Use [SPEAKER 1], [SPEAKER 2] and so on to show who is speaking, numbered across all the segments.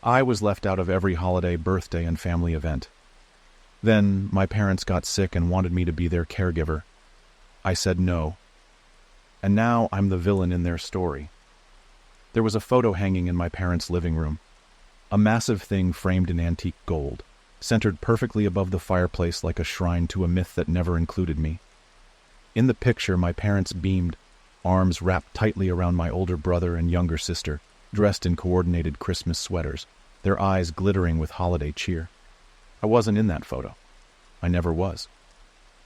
[SPEAKER 1] I was left out of every holiday, birthday, and family event. Then my parents got sick and wanted me to be their caregiver. I said no. And now I'm the villain in their story. There was a photo hanging in my parents' living room. A massive thing framed in antique gold, centered perfectly above the fireplace like a shrine to a myth that never included me. In the picture, my parents beamed, arms wrapped tightly around my older brother and younger sister, dressed in coordinated Christmas sweaters, their eyes glittering with holiday cheer. I wasn't in that photo. I never was.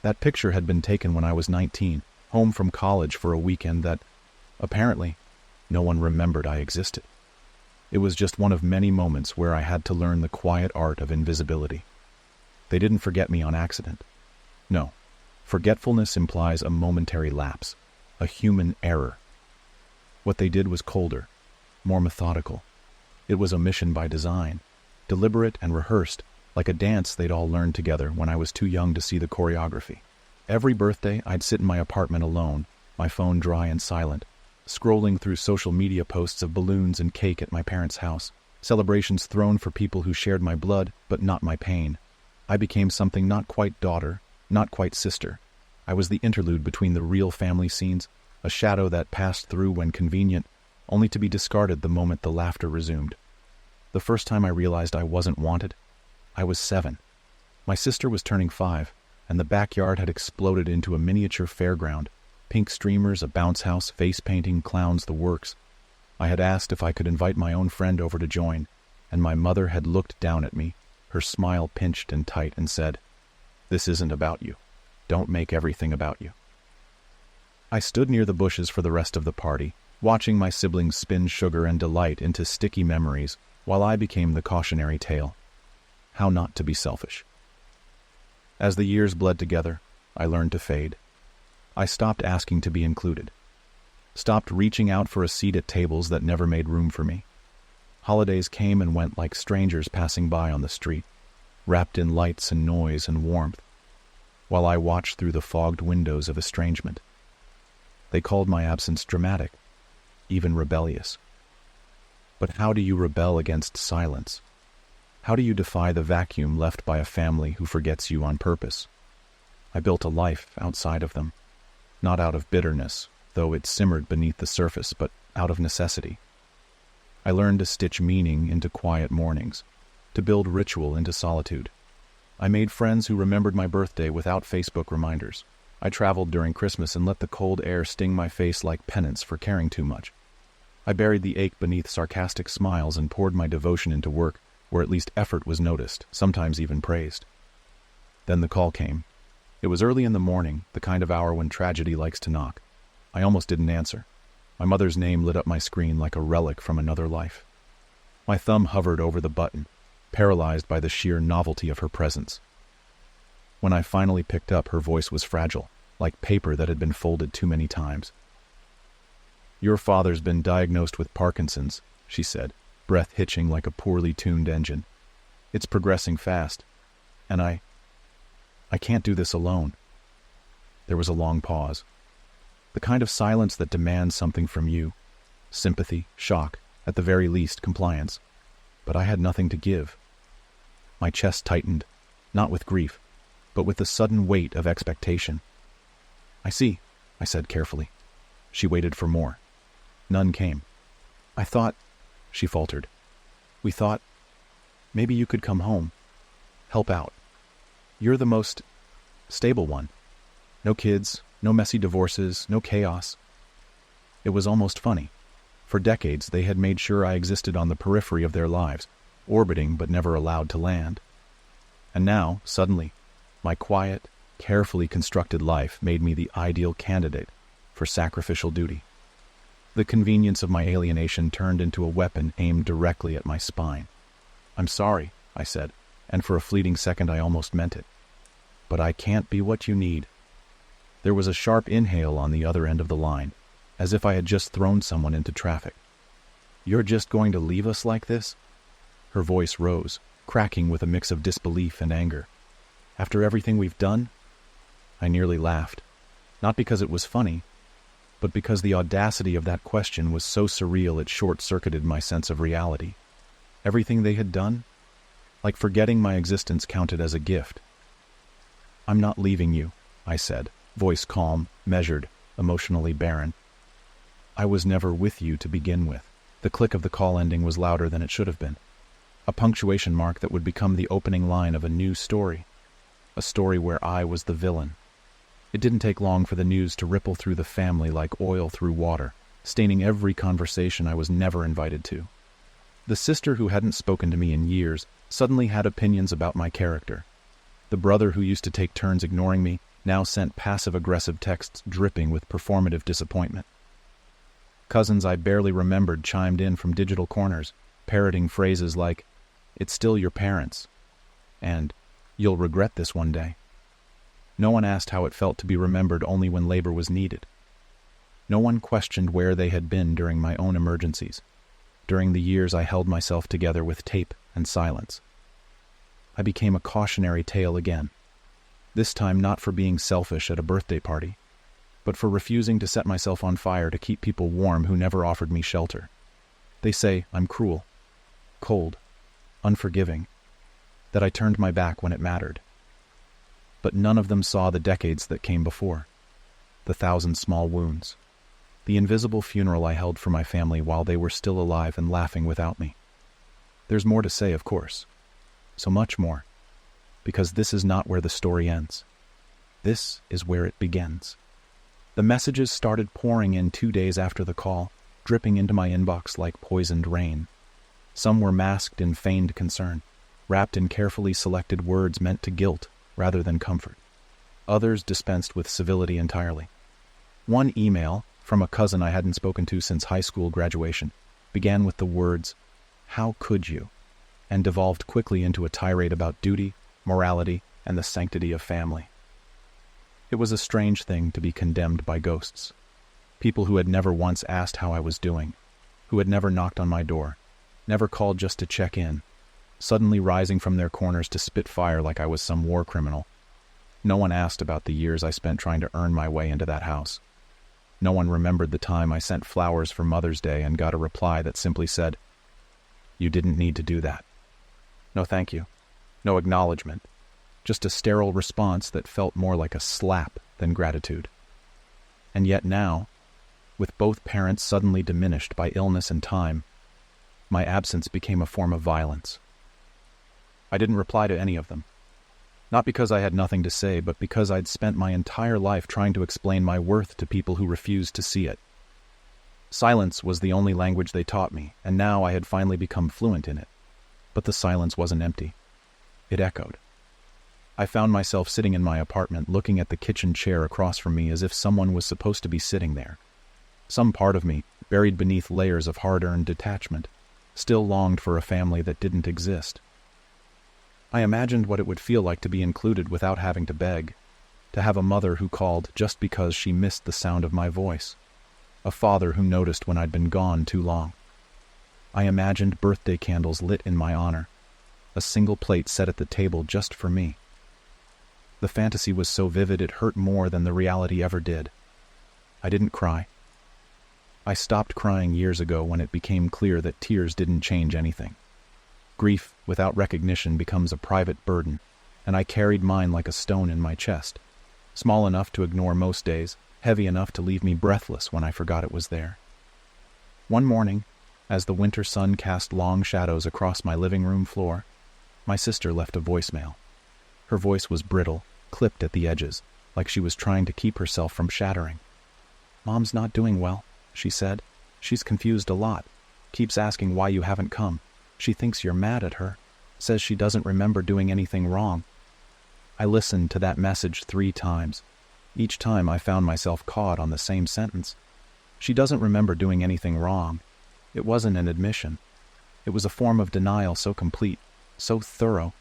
[SPEAKER 1] That picture had been taken when I was 19, home from college for a weekend that, apparently, no one remembered I existed. It was just one of many moments where I had to learn the quiet art of invisibility. They didn't forget me on accident. No, forgetfulness implies a momentary lapse, a human error. What they did was colder, more methodical. It was omission by design, deliberate and rehearsed, like a dance they'd all learned together when I was too young to see the choreography. Every birthday, I'd sit in my apartment alone, my phone dry and silent, scrolling through social media posts of balloons and cake at my parents' house, celebrations thrown for people who shared my blood, but not my pain. I became something not quite daughter, not quite sister. I was the interlude between the real family scenes, a shadow that passed through when convenient, only to be discarded the moment the laughter resumed. The first time I realized I wasn't wanted, I was 7. My sister was turning 5, and the backyard had exploded into a miniature fairground. Pink streamers, a bounce house, face painting, clowns, the works. I had asked if I could invite my own friend over to join, and my mother had looked down at me, her smile pinched and tight, and said, "This isn't about you. Don't make everything about you." I stood near the bushes for the rest of the party, watching my siblings spin sugar and delight into sticky memories, while I became the cautionary tale. How not to be selfish. As the years bled together, I learned to fade. I stopped asking to be included. Stopped reaching out for a seat at tables that never made room for me. Holidays came and went like strangers passing by on the street, wrapped in lights and noise and warmth, while I watched through the fogged windows of estrangement. They called my absence dramatic, even rebellious. But how do you rebel against silence? How do you defy the vacuum left by a family who forgets you on purpose? I built a life outside of them, not out of bitterness, though it simmered beneath the surface, but out of necessity. I learned to stitch meaning into quiet mornings, to build ritual into solitude. I made friends who remembered my birthday without Facebook reminders. I traveled during Christmas and let the cold air sting my face like penance for caring too much. I buried the ache beneath sarcastic smiles and poured my devotion into work, where at least effort was noticed, sometimes even praised. Then the call came. It was early in the morning, the kind of hour when tragedy likes to knock. I almost didn't answer. My mother's name lit up my screen like a relic from another life. My thumb hovered over the button, paralyzed by the sheer novelty of her presence. When I finally picked up, her voice was fragile, like paper that had been folded too many times. "Your father's been diagnosed with Parkinson's," she said, breath hitching like a poorly tuned engine. "It's progressing fast, and I can't do this alone." There was a long pause. The kind of silence that demands something from you. Sympathy, shock, at the very least, compliance. But I had nothing to give. My chest tightened, not with grief, but with the sudden weight of expectation. "I see," I said carefully. She waited for more. None came. "I thought," she faltered. "We thought maybe you could come home. Help out. You're the most stable one. No kids, no messy divorces, no chaos." It was almost funny. For decades, they had made sure I existed on the periphery of their lives, orbiting but never allowed to land. And now, suddenly, my quiet, carefully constructed life made me the ideal candidate for sacrificial duty. The convenience of my alienation turned into a weapon aimed directly at my spine. "I'm sorry," I said, and for a fleeting second I almost meant it. "But I can't be what you need." There was a sharp inhale on the other end of the line, as if I had just thrown someone into traffic. "You're just going to leave us like this?" Her voice rose, cracking with a mix of disbelief and anger. "After everything we've done?" I nearly laughed, not because it was funny, but because the audacity of that question was so surreal it short-circuited my sense of reality. Everything they had done? Like forgetting my existence counted as a gift. "I'm not leaving you," I said, voice calm, measured, emotionally barren. "I was never with you to begin with." The click of the call ending was louder than it should have been. A punctuation mark that would become the opening line of a new story. A story where I was the villain. It didn't take long for the news to ripple through the family like oil through water, staining every conversation I was never invited to. The sister who hadn't spoken to me in years suddenly had opinions about my character. The brother who used to take turns ignoring me now sent passive-aggressive texts dripping with performative disappointment. Cousins I barely remembered chimed in from digital corners, parroting phrases like, "It's still your parents," and "You'll regret this one day." No one asked how it felt to be remembered only when labor was needed. No one questioned where they had been during my own emergencies, during the years I held myself together with tape and silence. I became a cautionary tale again, this time not for being selfish at a birthday party, but for refusing to set myself on fire to keep people warm who never offered me shelter. They say I'm cruel, cold, unforgiving, that I turned my back when it mattered. But none of them saw the decades that came before, the 1,000 small wounds, the invisible funeral I held for my family while they were still alive and laughing without me. There's more to say, of course, so much more, because this is not where the story ends. This is where it begins. The messages started pouring in 2 days after the call, dripping into my inbox like poisoned rain. Some were masked in feigned concern, wrapped in carefully selected words meant to guilt rather than comfort. Others dispensed with civility entirely. One email, from a cousin I hadn't spoken to since high school graduation, began with the words, "How could you?" and devolved quickly into a tirade about duty, morality, and the sanctity of family. It was a strange thing to be condemned by ghosts. People who had never once asked how I was doing, who had never knocked on my door, never called just to check in, suddenly rising from their corners to spit fire like I was some war criminal. No one asked about the years I spent trying to earn my way into that house. No one remembered the time I sent flowers for Mother's Day and got a reply that simply said, "You didn't need to do that." No thank you. No acknowledgement. Just a sterile response that felt more like a slap than gratitude. And yet now, with both parents suddenly diminished by illness and time, my absence became a form of violence. I didn't reply to any of them. Not because I had nothing to say, but because I'd spent my entire life trying to explain my worth to people who refused to see it. Silence was the only language they taught me, and now I had finally become fluent in it. But the silence wasn't empty. It echoed. I found myself sitting in my apartment looking at the kitchen chair across from me as if someone was supposed to be sitting there. Some part of me, buried beneath layers of hard-earned detachment, still longed for a family that didn't exist. I imagined what it would feel like to be included without having to beg, to have a mother who called just because she missed the sound of my voice, a father who noticed when I'd been gone too long. I imagined birthday candles lit in my honor, a single plate set at the table just for me. The fantasy was so vivid it hurt more than the reality ever did. I didn't cry. I stopped crying years ago when it became clear that tears didn't change anything. Grief without recognition becomes a private burden, and I carried mine like a stone in my chest, small enough to ignore most days, heavy enough to leave me breathless when I forgot it was there. One morning, as the winter sun cast long shadows across my living room floor, my sister left a voicemail. Her voice was brittle, clipped at the edges, like she was trying to keep herself from shattering. "Mom's not doing well," she said. "She's confused a lot. Keeps asking why you haven't come. She thinks you're mad at her. Says she doesn't remember doing anything wrong." I listened to that message 3 times. Each time I found myself caught on the same sentence. She doesn't remember doing anything wrong. It wasn't an admission. It was a form of denial so complete, so thorough,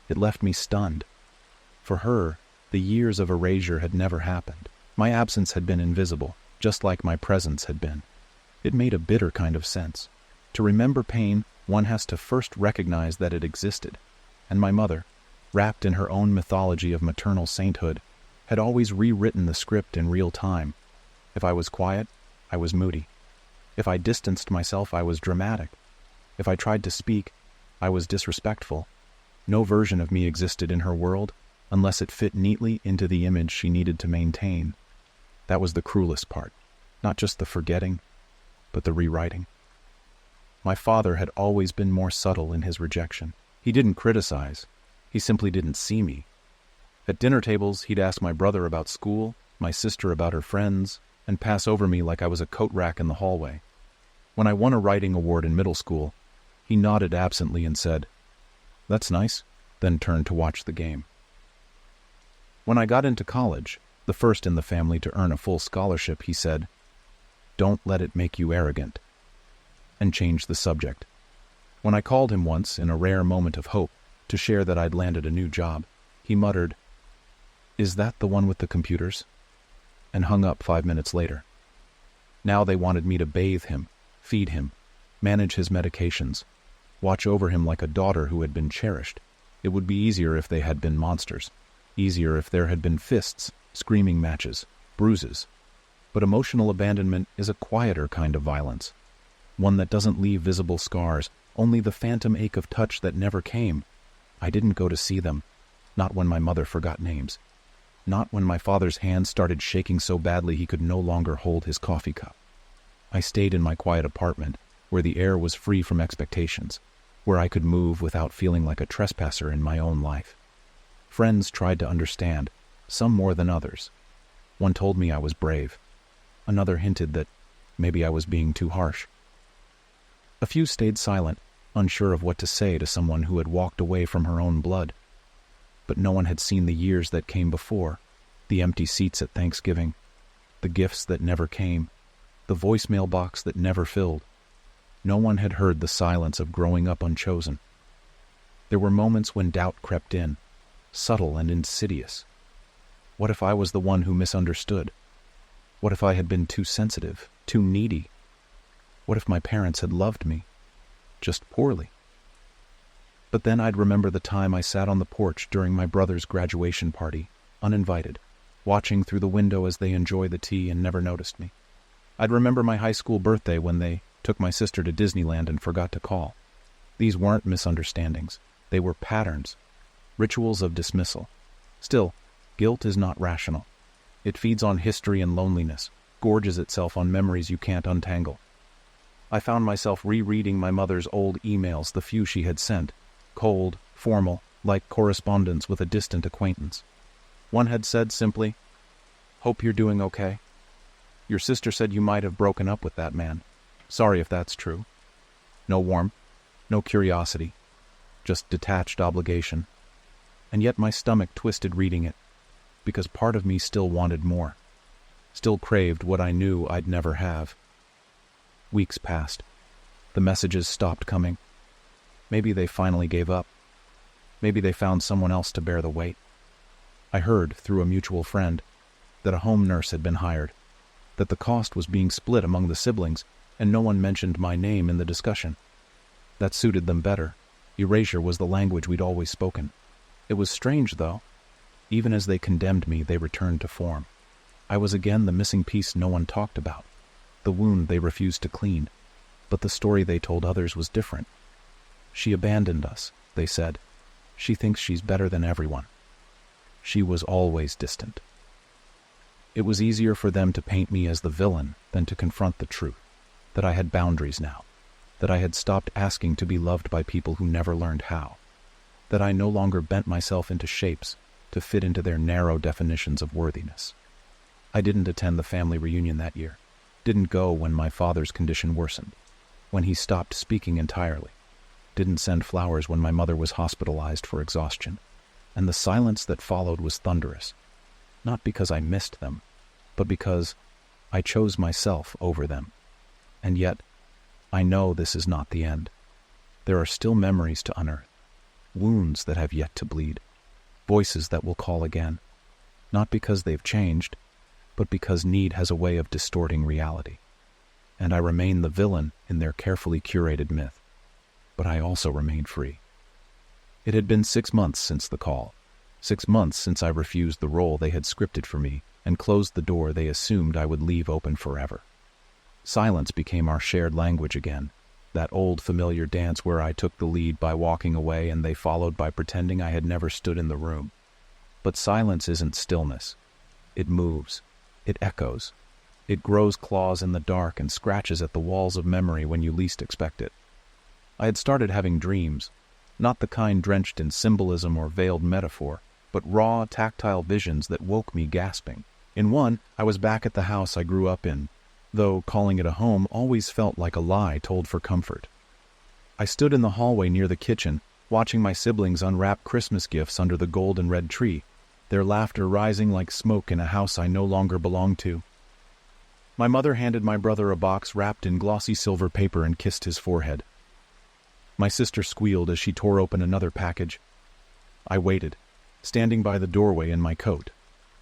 [SPEAKER 1] it left me stunned. For her, the years of erasure had never happened. My absence had been invisible, just like my presence had been. It made a bitter kind of sense. To remember pain, one has to first recognize that it existed, and my mother, wrapped in her own mythology of maternal sainthood, had always rewritten the script in real time. If I was quiet, I was moody. If I distanced myself, I was dramatic. If I tried to speak, I was disrespectful. No version of me existed in her world unless it fit neatly into the image she needed to maintain. That was the cruelest part. Not just the forgetting, but the rewriting. My father had always been more subtle in his rejection. He didn't criticize. He simply didn't see me. At dinner tables, he'd ask my brother about school, my sister about her friends, and pass over me like I was a coat rack in the hallway. When I won a writing award in middle school, he nodded absently and said, "That's nice," then turned to watch the game. When I got into college, the first in the family to earn a full scholarship, he said, "Don't let it make you arrogant," and changed the subject. When I called him once, in a rare moment of hope, to share that I'd landed a new job, he muttered, "Is that the one with the computers?" and hung up 5 minutes later. Now they wanted me to bathe him, feed him, manage his medications, watch over him like a daughter who had been cherished. It would be easier if they had been monsters, easier if there had been fists, screaming matches, bruises. But emotional abandonment is a quieter kind of violence, one that doesn't leave visible scars, only the phantom ache of touch that never came. I didn't go to see them, not when my mother forgot names, not when my father's hand started shaking so badly he could no longer hold his coffee cup. I stayed in my quiet apartment, where the air was free from expectations, where I could move without feeling like a trespasser in my own life. Friends tried to understand, some more than others. One told me I was brave. Another hinted that maybe I was being too harsh. A few stayed silent, unsure of what to say to someone who had walked away from her own blood. But no one had seen the years that came before, the empty seats at Thanksgiving, the gifts that never came, the voicemail box that never filled. No one had heard the silence of growing up unchosen. There were moments when doubt crept in, subtle and insidious. What if I was the one who misunderstood? What if I had been too sensitive, too needy? What if my parents had loved me, just poorly? But then I'd remember the time I sat on the porch during my brother's graduation party, uninvited, watching through the window as they enjoy the tea and never noticed me. I'd remember my high school birthday when they took my sister to Disneyland and forgot to call. These weren't misunderstandings. They were patterns, rituals of dismissal. Still, guilt is not rational. It feeds on history and loneliness, gorges itself on memories you can't untangle. I found myself rereading my mother's old emails, the few she had sent, cold, formal, like correspondence with a distant acquaintance. One had said simply, "Hope you're doing okay. Your sister said you might have broken up with that man. Sorry if that's true." No warmth, no curiosity, just detached obligation. And yet my stomach twisted reading it, because part of me still wanted more, still craved what I knew I'd never have. Weeks passed. The messages stopped coming. Maybe they finally gave up. Maybe they found someone else to bear the weight. I heard, through a mutual friend, that a home nurse had been hired, that the cost was being split among the siblings, and no one mentioned my name in the discussion. That suited them better. Erasure was the language we'd always spoken. It was strange, though. Even as they condemned me, they returned to form. I was again the missing piece no one talked about, the wound they refused to clean. But the story they told others was different. "She abandoned us," they said. "She thinks she's better than everyone." She was always distant. It was easier for them to paint me as the villain than to confront the truth, that I had boundaries now, that I had stopped asking to be loved by people who never learned how, that I no longer bent myself into shapes to fit into their narrow definitions of worthiness. I didn't attend the family reunion that year, didn't go when my father's condition worsened, when he stopped speaking entirely, didn't send flowers when my mother was hospitalized for exhaustion, and the silence that followed was thunderous, not because I missed them, but because I chose myself over them. And yet, I know this is not the end. There are still memories to unearth, wounds that have yet to bleed, voices that will call again, not because they've changed, but because need has a way of distorting reality. And I remain the villain in their carefully curated myth, but I also remain free. It had been 6 months since the call, 6 months since I refused the role they had scripted for me and closed the door they assumed I would leave open forever. Silence became our shared language again, that old familiar dance where I took the lead by walking away and they followed by pretending I had never stood in the room. But silence isn't stillness. It moves. It echoes. It grows claws in the dark and scratches at the walls of memory when you least expect it. I had started having dreams, not the kind drenched in symbolism or veiled metaphor, but raw, tactile visions that woke me gasping. In one, I was back at the house I grew up in, though calling it a home always felt like a lie told for comfort. I stood in the hallway near the kitchen, watching my siblings unwrap Christmas gifts under the gold and red tree, their laughter rising like smoke in a house I no longer belonged to. My mother handed my brother a box wrapped in glossy silver paper and kissed his forehead. My sister squealed as she tore open another package. I waited, standing by the doorway in my coat,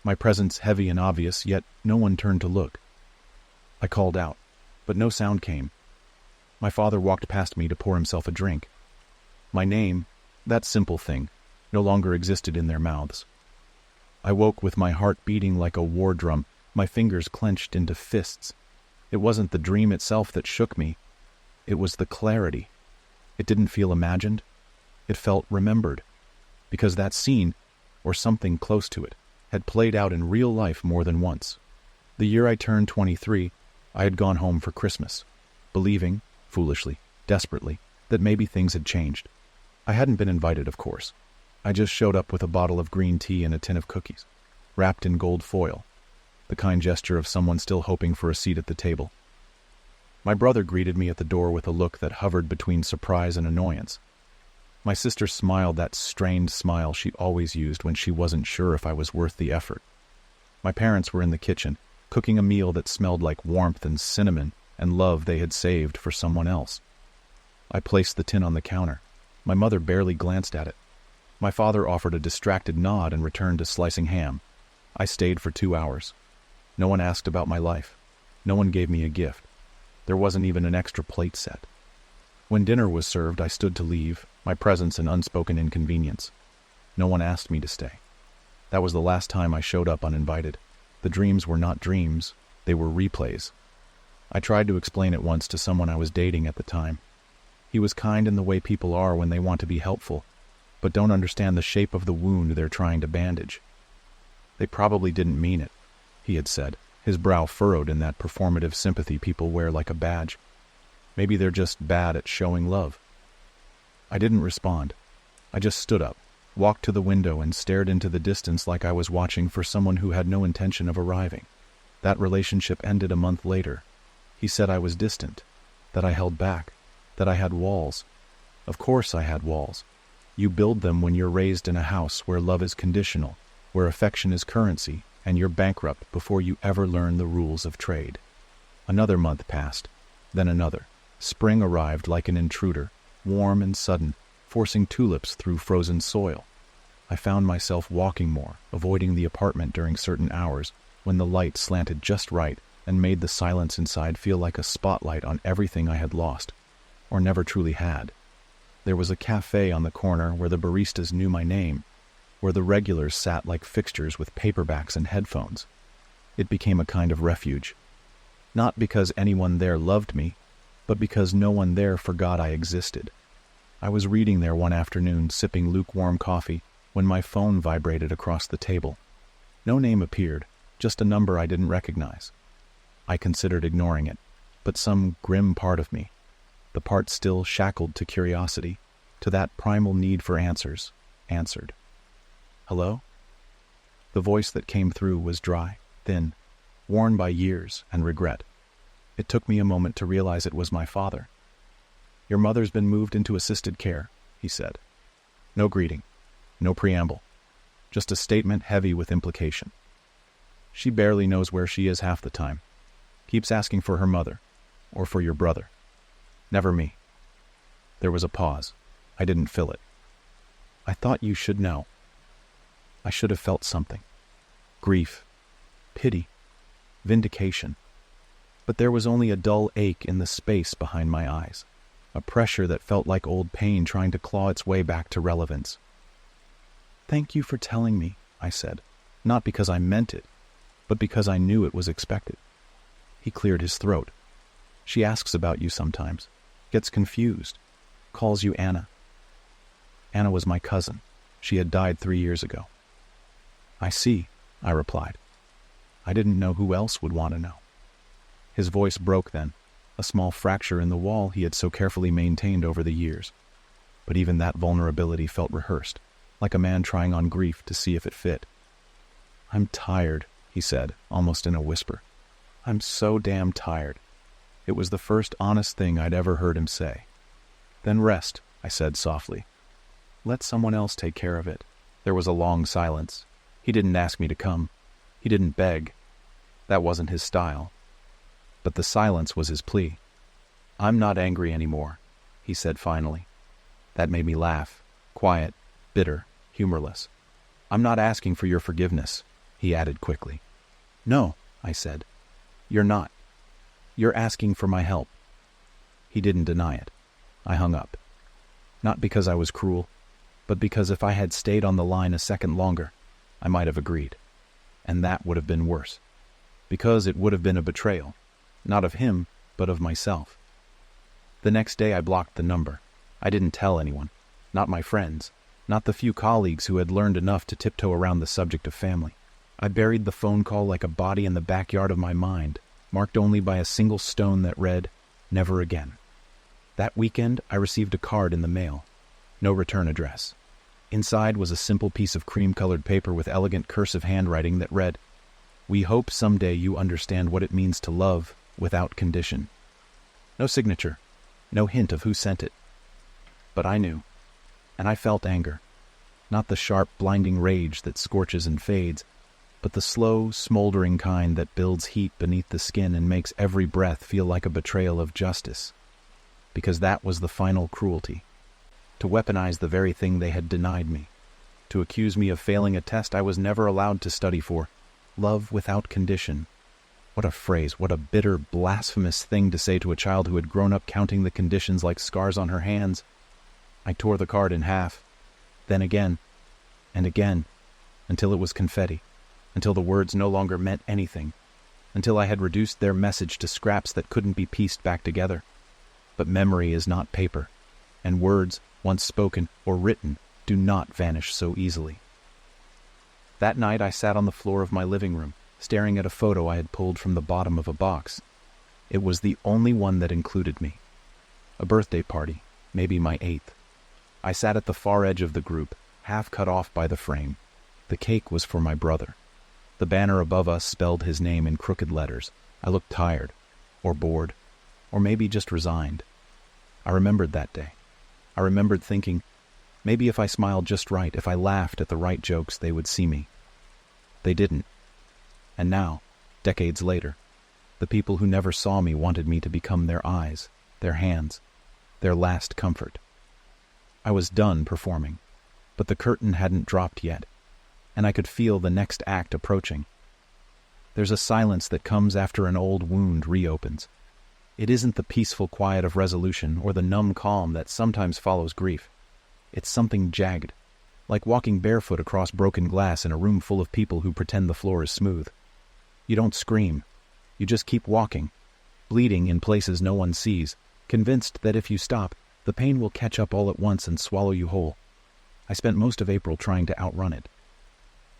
[SPEAKER 1] my presence heavy and obvious, yet no one turned to look. I called out, but no sound came. My father walked past me to pour himself a drink. My name, that simple thing, no longer existed in their mouths. I woke with my heart beating like a war drum, my fingers clenched into fists. It wasn't the dream itself that shook me. It was the clarity. It didn't feel imagined. It felt remembered. Because that scene, or something close to it, had played out in real life more than once. The year I turned 23, I had gone home for Christmas, believing, foolishly, desperately, that maybe things had changed. I hadn't been invited, of course. I just showed up with a bottle of green tea and a tin of cookies, wrapped in gold foil, the kind gesture of someone still hoping for a seat at the table. My brother greeted me at the door with a look that hovered between surprise and annoyance. My sister smiled that strained smile she always used when she wasn't sure if I was worth the effort. My parents were in the kitchen, cooking a meal that smelled like warmth and cinnamon and love they had saved for someone else. I placed the tin on the counter. My mother barely glanced at it. My father offered a distracted nod and returned to slicing ham. I stayed for 2 hours. No one asked about my life. No one gave me a gift. There wasn't even an extra plate set. When dinner was served, I stood to leave, my presence an unspoken inconvenience. No one asked me to stay. That was the last time I showed up uninvited. The dreams were not dreams, they were replays. I tried to explain it once to someone I was dating at the time. He was kind in the way people are when they want to be helpful, but don't understand the shape of the wound they're trying to bandage. They probably didn't mean it, he had said, his brow furrowed in that performative sympathy people wear like a badge. Maybe they're just bad at showing love. I didn't respond. I just stood up, walked to the window and stared into the distance like I was watching for someone who had no intention of arriving. That relationship ended a month later. He said I was distant, that I held back, that I had walls. Of course I had walls. You build them when you're raised in a house where love is conditional, where affection is currency, and you're bankrupt before you ever learn the rules of trade. Another month passed, then another. Spring arrived like an intruder, warm and sudden, forcing tulips through frozen soil. I found myself walking more, avoiding the apartment during certain hours, when the light slanted just right and made the silence inside feel like a spotlight on everything I had lost, or never truly had. There was a cafe on the corner where the baristas knew my name, where the regulars sat like fixtures with paperbacks and headphones. It became a kind of refuge. Not because anyone there loved me, but because no one there forgot I existed. I was reading there one afternoon, sipping lukewarm coffee, when my phone vibrated across the table. No name appeared, just a number I didn't recognize. I considered ignoring it, but some grim part of me, the part still shackled to curiosity, to that primal need for answers, answered. Hello? The voice that came through was dry, thin, worn by years and regret. It took me a moment to realize it was my father. Your mother's been moved into assisted care, he said. No greeting, no preamble, just a statement heavy with implication. She barely knows where she is half the time. Keeps asking for her mother, or for your brother. Never me. There was a pause. I didn't fill it. I thought you should know. I should have felt something. Grief, pity, vindication. But there was only a dull ache in the space behind my eyes, a pressure that felt like old pain trying to claw its way back to relevance. Thank you for telling me, I said, not because I meant it, but because I knew it was expected. He cleared his throat. She asks about you sometimes. gets confused, calls you Anna. Anna was my cousin. She had died 3 years ago. I see, I replied. I didn't know who else would want to know. His voice broke then, a small fracture in the wall he had so carefully maintained over the years. But even that vulnerability felt rehearsed, like a man trying on grief to see if it fit. I'm tired, he said, almost in a whisper. I'm so damn tired. It was the first honest thing I'd ever heard him say. Then rest, I said softly. Let someone else take care of it. There was a long silence. He didn't ask me to come. He didn't beg. That wasn't his style. But the silence was his plea. I'm not angry anymore, he said finally. That made me laugh. Quiet, bitter, humorless. I'm not asking for your forgiveness, he added quickly. No, I said. You're not. You're asking for my help. He didn't deny it. I hung up. Not because I was cruel, but because if I had stayed on the line a second longer, I might have agreed. And that would have been worse. Because it would have been a betrayal. Not of him, but of myself. The next day I blocked the number. I didn't tell anyone. Not my friends. Not the few colleagues who had learned enough to tiptoe around the subject of family. I buried the phone call like a body in the backyard of my mind, marked only by a single stone that read, "Never again." That weekend, I received a card in the mail. No return address. Inside was a simple piece of cream-colored paper with elegant cursive handwriting that read, "We hope someday you understand what it means to love without condition." No signature. No hint of who sent it. But I knew. And I felt anger. Not the sharp, blinding rage that scorches and fades, but the slow, smoldering kind that builds heat beneath the skin and makes every breath feel like a betrayal of justice. Because that was the final cruelty. To weaponize the very thing they had denied me. To accuse me of failing a test I was never allowed to study for. Love without condition. What a phrase, what a bitter, blasphemous thing to say to a child who had grown up counting the conditions like scars on her hands. I tore the card in half, then again, and again, until it was confetti, until the words no longer meant anything, until I had reduced their message to scraps that couldn't be pieced back together. But memory is not paper, and words, once spoken or written, do not vanish so easily. That night I sat on the floor of my living room, staring at a photo I had pulled from the bottom of a box. It was the only one that included me. A birthday party, maybe my 8th. I sat at the far edge of the group, half cut off by the frame. The cake was for my brother. The banner above us spelled his name in crooked letters. I looked tired, or bored, or maybe just resigned. I remembered that day. I remembered thinking, maybe if I smiled just right, if I laughed at the right jokes, they would see me. They didn't. And now, decades later, the people who never saw me wanted me to become their eyes, their hands, their last comfort. I was done performing, but the curtain hadn't dropped yet, and I could feel the next act approaching. There's a silence that comes after an old wound reopens. It isn't the peaceful quiet of resolution or the numb calm that sometimes follows grief. It's something jagged, like walking barefoot across broken glass in a room full of people who pretend the floor is smooth. You don't scream. You just keep walking, bleeding in places no one sees, convinced that if you stop, the pain will catch up all at once and swallow you whole. I spent most of April trying to outrun it.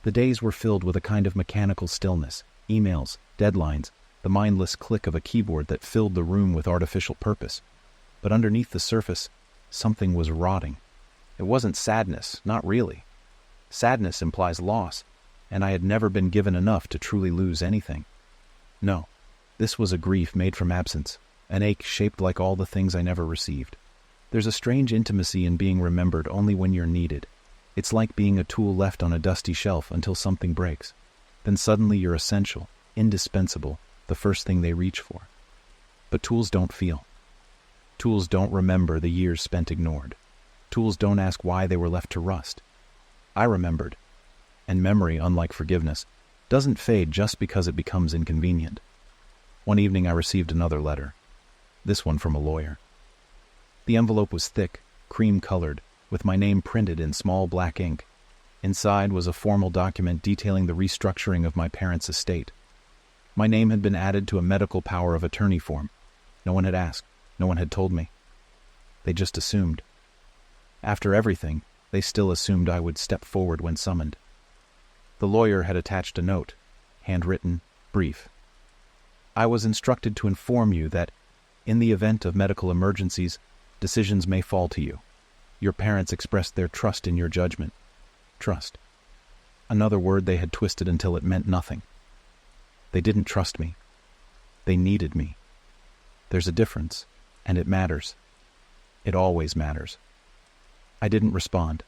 [SPEAKER 1] The days were filled with a kind of mechanical stillness, emails, deadlines, the mindless click of a keyboard that filled the room with artificial purpose. But underneath the surface, something was rotting. It wasn't sadness, not really. Sadness implies loss, and I had never been given enough to truly lose anything. No, this was a grief made from absence, an ache shaped like all the things I never received. There's a strange intimacy in being remembered only when you're needed. It's like being a tool left on a dusty shelf until something breaks. Then suddenly you're essential, indispensable, the first thing they reach for. But tools don't feel. Tools don't remember the years spent ignored. Tools don't ask why they were left to rust. I remembered. And memory, unlike forgiveness, doesn't fade just because it becomes inconvenient. One evening I received another letter. This one from a lawyer. The envelope was thick, cream-colored, with my name printed in small black ink. Inside was a formal document detailing the restructuring of my parents' estate. My name had been added to a medical power of attorney form. No one had asked. No one had told me. They just assumed. After everything, they still assumed I would step forward when summoned. The lawyer had attached a note, handwritten, brief. I was instructed to inform you that, in the event of medical emergencies, decisions may fall to you. Your parents expressed their trust in your judgment. Trust. Another word they had twisted until it meant nothing. They didn't trust me. They needed me. There's a difference, and it matters. It always matters. I didn't respond.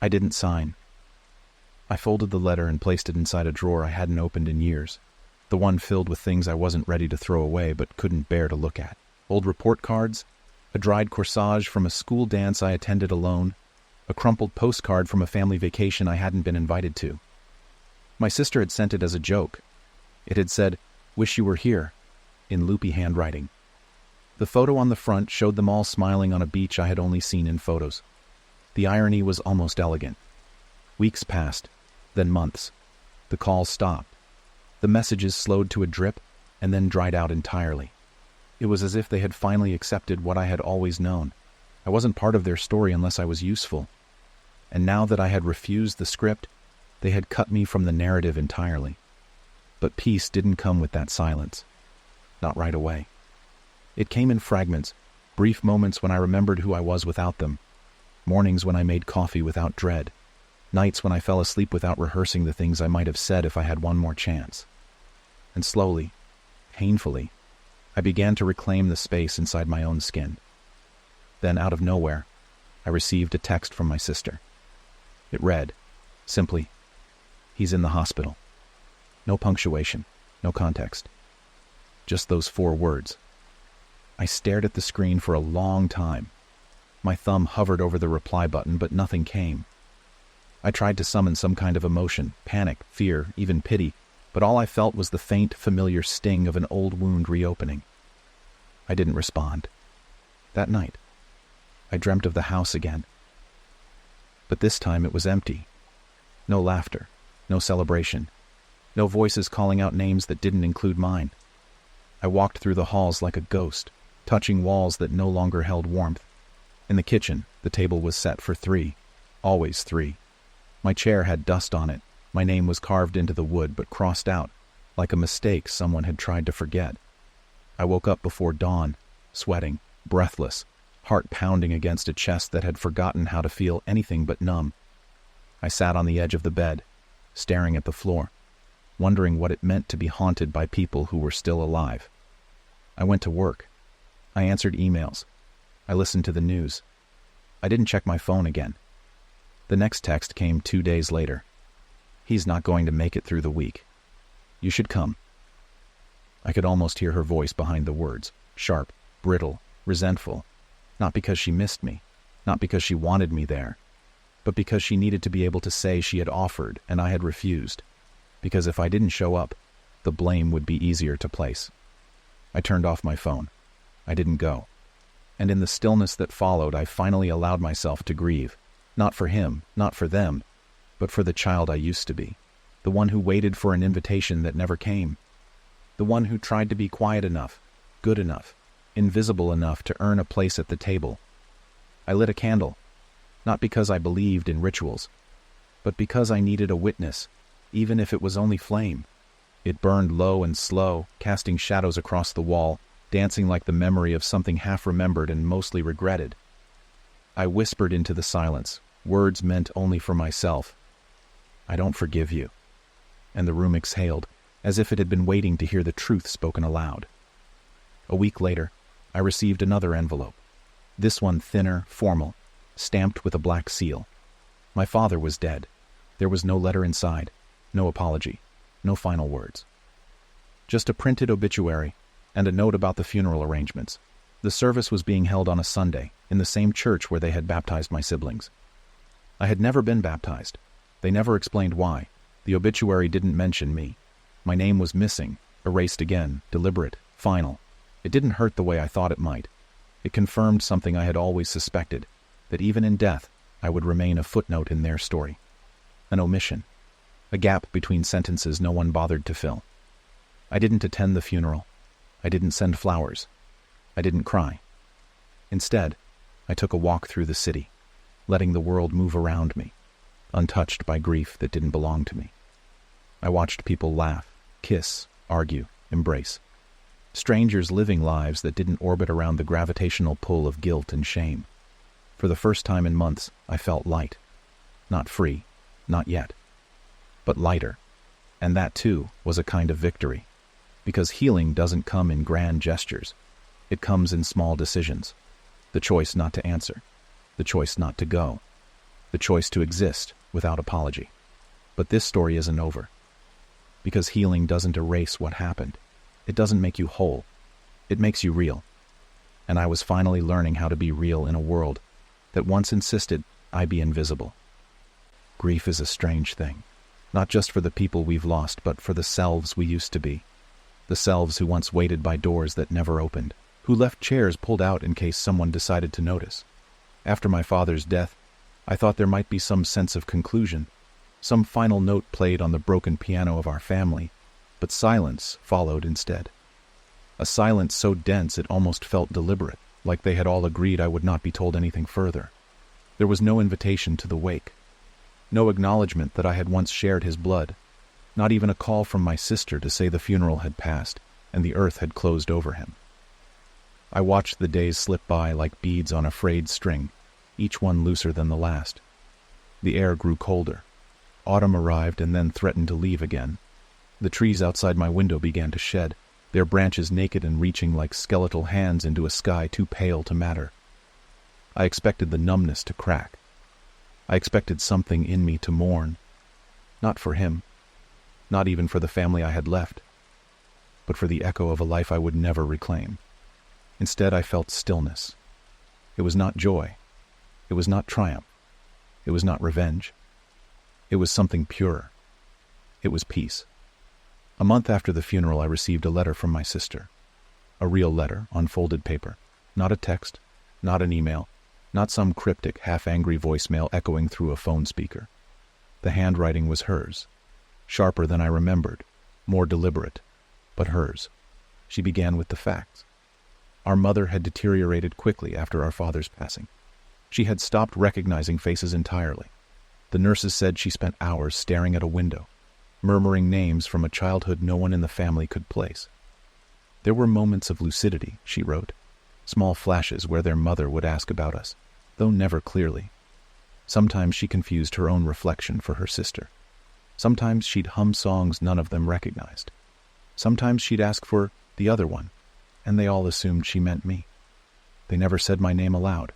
[SPEAKER 1] I didn't sign. I folded the letter and placed it inside a drawer I hadn't opened in years, the one filled with things I wasn't ready to throw away but couldn't bear to look at. Old report cards, a dried corsage from a school dance I attended alone, a crumpled postcard from a family vacation I hadn't been invited to. My sister had sent it as a joke. It had said, "Wish you were here," in loopy handwriting. The photo on the front showed them all smiling on a beach I had only seen in photos. The irony was almost elegant. Weeks passed, then months. The calls stopped. The messages slowed to a drip and then dried out entirely. It was as if they had finally accepted what I had always known. I wasn't part of their story unless I was useful. And now that I had refused the script, they had cut me from the narrative entirely. But peace didn't come with that silence. Not right away. It came in fragments, brief moments when I remembered who I was without them, mornings when I made coffee without dread, nights when I fell asleep without rehearsing the things I might have said if I had one more chance. And slowly, painfully, I began to reclaim the space inside my own skin. Then, out of nowhere, I received a text from my sister. It read, simply, "He's in the hospital." No punctuation, no context. Just those 4 words. I stared at the screen for a long time. My thumb hovered over the reply button, but nothing came. I tried to summon some kind of emotion, panic, fear, even pity, but all I felt was the faint, familiar sting of an old wound reopening. I didn't respond. That night, I dreamt of the house again. But this time it was empty. No laughter, no celebration, no voices calling out names that didn't include mine. I walked through the halls like a ghost, touching walls that no longer held warmth. In the kitchen, the table was set for 3, always 3. My chair had dust on it. My name was carved into the wood but crossed out, like a mistake someone had tried to forget. I woke up before dawn, sweating, breathless, heart pounding against a chest that had forgotten how to feel anything but numb. I sat on the edge of the bed, staring at the floor, wondering what it meant to be haunted by people who were still alive. I went to work. I answered emails. I listened to the news. I didn't check my phone again. The next text came 2 days later. "He's not going to make it through the week. You should come." I could almost hear her voice behind the words, sharp, brittle, resentful, not because she missed me, not because she wanted me there, but because she needed to be able to say she had offered and I had refused, because if I didn't show up, the blame would be easier to place. I turned off my phone. I didn't go. And in the stillness that followed, I finally allowed myself to grieve, not for him, not for them, but for the child I used to be, the one who waited for an invitation that never came, the one who tried to be quiet enough, good enough, invisible enough to earn a place at the table. I lit a candle, not because I believed in rituals, but because I needed a witness, even if it was only flame. It burned low and slow, casting shadows across the wall, dancing like the memory of something half-remembered and mostly regretted. I whispered into the silence, words meant only for myself. "I don't forgive you." And the room exhaled, as if it had been waiting to hear the truth spoken aloud. A week later, I received another envelope. This one thinner, formal, stamped with a black seal. My father was dead. There was no letter inside, no apology, no final words. Just a printed obituary and a note about the funeral arrangements. The service was being held on a Sunday, in the same church where they had baptized my siblings. I had never been baptized. They never explained why. The obituary didn't mention me. My name was missing, erased again, deliberate, final. It didn't hurt the way I thought it might. It confirmed something I had always suspected, that even in death, I would remain a footnote in their story. An omission. A gap between sentences no one bothered to fill. I didn't attend the funeral. I didn't send flowers. I didn't cry. Instead, I took a walk through the city, letting the world move around me, untouched by grief that didn't belong to me. I watched people laugh, kiss, argue, embrace. Strangers living lives that didn't orbit around the gravitational pull of guilt and shame. For the first time in months, I felt light. Not free, not yet, but lighter. And that, too, was a kind of victory. Because healing doesn't come in grand gestures. It comes in small decisions. The choice not to answer. The choice not to go. The choice to exist without apology. But this story isn't over. Because healing doesn't erase what happened. It doesn't make you whole. It makes you real. And I was finally learning how to be real in a world that once insisted I be invisible. Grief is a strange thing. Not just for the people we've lost, but for the selves we used to be. The selves who once waited by doors that never opened, who left chairs pulled out in case someone decided to notice. After my father's death, I thought there might be some sense of conclusion, some final note played on the broken piano of our family, but silence followed instead. A silence so dense it almost felt deliberate, like they had all agreed I would not be told anything further. There was no invitation to the wake. No acknowledgement that I had once shared his blood. Not even a call from my sister to say the funeral had passed and the earth had closed over him. I watched the days slip by like beads on a frayed string, each one looser than the last. The air grew colder. Autumn arrived and then threatened to leave again. The trees outside my window began to shed, their branches naked and reaching like skeletal hands into a sky too pale to matter. I expected the numbness to crack. I expected something in me to mourn. Not for him. Not even for the family I had left. But for the echo of a life I would never reclaim. Instead, I felt stillness. It was not joy. It was not triumph. It was not revenge. It was something purer. It was peace. A month after the funeral, I received a letter from my sister. A real letter on folded paper. Not a text, not an email, not some cryptic, half-angry voicemail echoing through a phone speaker. The handwriting was hers. Sharper than I remembered, more deliberate, but hers. She began with the facts. Our mother had deteriorated quickly after our father's passing. She had stopped recognizing faces entirely. The nurses said she spent hours staring at a window, murmuring names from a childhood no one in the family could place. There were moments of lucidity, she wrote, small flashes where their mother would ask about us, though never clearly. Sometimes she confused her own reflection for her sister. Sometimes she'd hum songs none of them recognized. Sometimes she'd ask for the other one, and they all assumed she meant me. They never said my name aloud.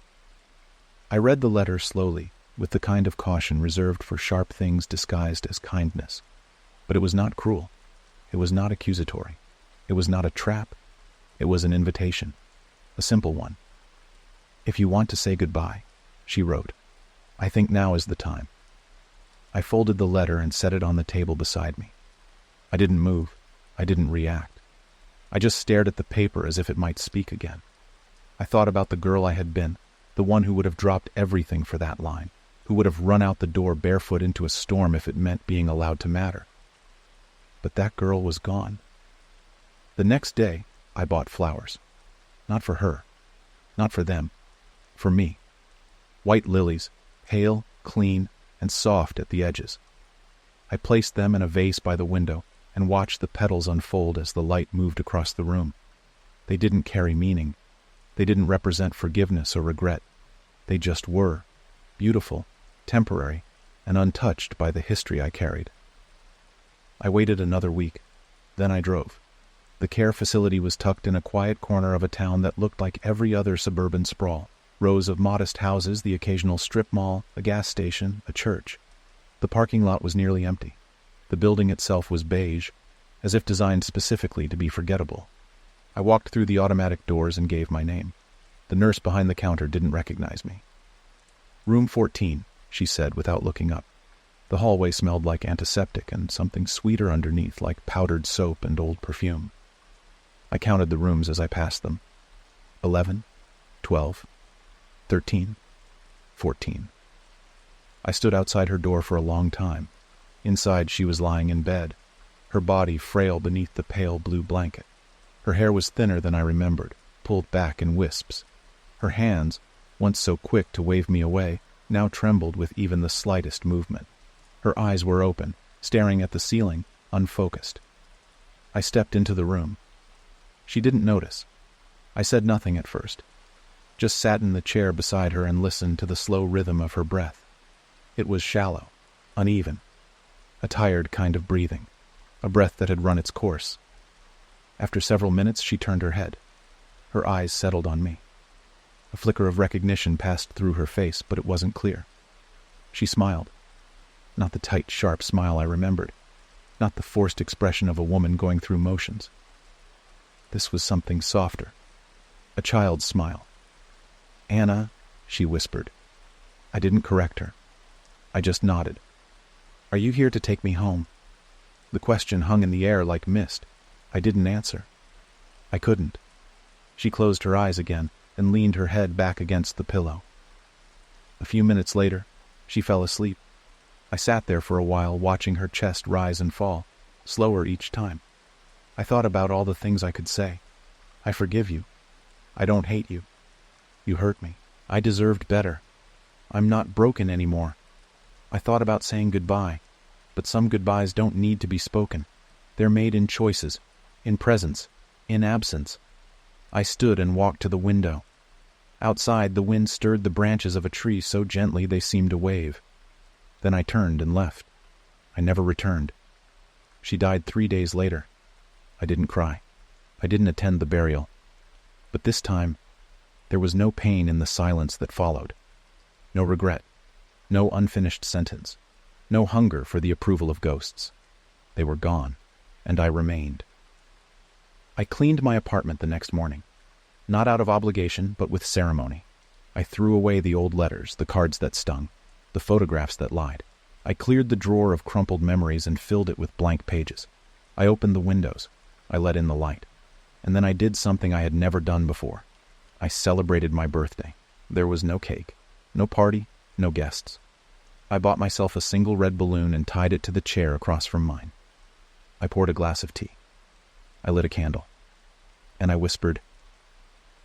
[SPEAKER 1] I read the letter slowly, with the kind of caution reserved for sharp things disguised as kindness. But it was not cruel. It was not accusatory. It was not a trap. It was an invitation. A simple one. If you want to say goodbye, she wrote, I think now is the time. I folded the letter and set it on the table beside me. I didn't move. I didn't react. I just stared at the paper as if it might speak again. I thought about the girl I had been, the one who would have dropped everything for that line, who would have run out the door barefoot into a storm if it meant being allowed to matter. But that girl was gone. The next day, I bought flowers. Not for her. Not for them. For me. White lilies, pale, clean, and soft at the edges. I placed them in a vase by the window and watched the petals unfold as the light moved across the room. They didn't carry meaning. They didn't represent forgiveness or regret. They just were, beautiful, temporary, and untouched by the history I carried. I waited another week. Then I drove. The care facility was tucked in a quiet corner of a town that looked like every other suburban sprawl. Rows of modest houses, the occasional strip mall, a gas station, a church. The parking lot was nearly empty. The building itself was beige, as if designed specifically to be forgettable. I walked through the automatic doors and gave my name. The nurse behind the counter didn't recognize me. Room 14, she said without looking up. The hallway smelled like antiseptic and something sweeter underneath, like powdered soap and old perfume. I counted the rooms as I passed them. 11, 12, 13, 14. I stood outside her door for a long time. Inside, she was lying in bed, her body frail beneath the pale blue blanket. Her hair was thinner than I remembered, pulled back in wisps. Her hands, once so quick to wave me away, now trembled with even the slightest movement. Her eyes were open, staring at the ceiling, unfocused. I stepped into the room. She didn't notice. I said nothing at first. Just sat in the chair beside her and listened to the slow rhythm of her breath. It was shallow, uneven, a tired kind of breathing, a breath that had run its course. After several minutes, she turned her head. Her eyes settled on me. A flicker of recognition passed through her face, but it wasn't clear. She smiled. Not the tight, sharp smile I remembered. Not the forced expression of a woman going through motions. This was something softer. A child's smile. "Anna," she whispered. I didn't correct her. I just nodded. "Are you here to take me home?" The question hung in the air like mist. I didn't answer. I couldn't. She closed her eyes again and leaned her head back against the pillow. A few minutes later, she fell asleep. I sat there for a while, watching her chest rise and fall, slower each time. I thought about all the things I could say. I forgive you. I don't hate you. You hurt me. I deserved better. I'm not broken anymore. I thought about saying goodbye, but some goodbyes don't need to be spoken. They're made in choices, in presence, in absence. I stood and walked to the window. Outside, the wind stirred the branches of a tree so gently they seemed to wave. Then I turned and left. I never returned. She died 3 days later. I didn't cry. I didn't attend the burial. But this time, there was no pain in the silence that followed. No regret. No unfinished sentence. No hunger for the approval of ghosts. They were gone, and I remained. I cleaned my apartment the next morning. Not out of obligation, but with ceremony. I threw away the old letters, the cards that stung, the photographs that lied. I cleared the drawer of crumpled memories and filled it with blank pages. I opened the windows. I let in the light. And then I did something I had never done before. I celebrated my birthday. There was no cake, no party, no guests. I bought myself a single red balloon and tied it to the chair across from mine. I poured a glass of tea. I lit a candle. And I whispered,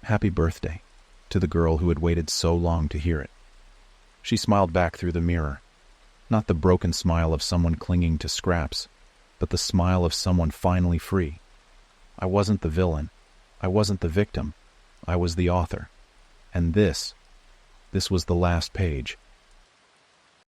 [SPEAKER 1] "Happy birthday," to the girl who had waited so long to hear it. She smiled back through the mirror. Not the broken smile of someone clinging to scraps, but the smile of someone finally free. I wasn't the villain. I wasn't the victim. I was the author. And this was the last page.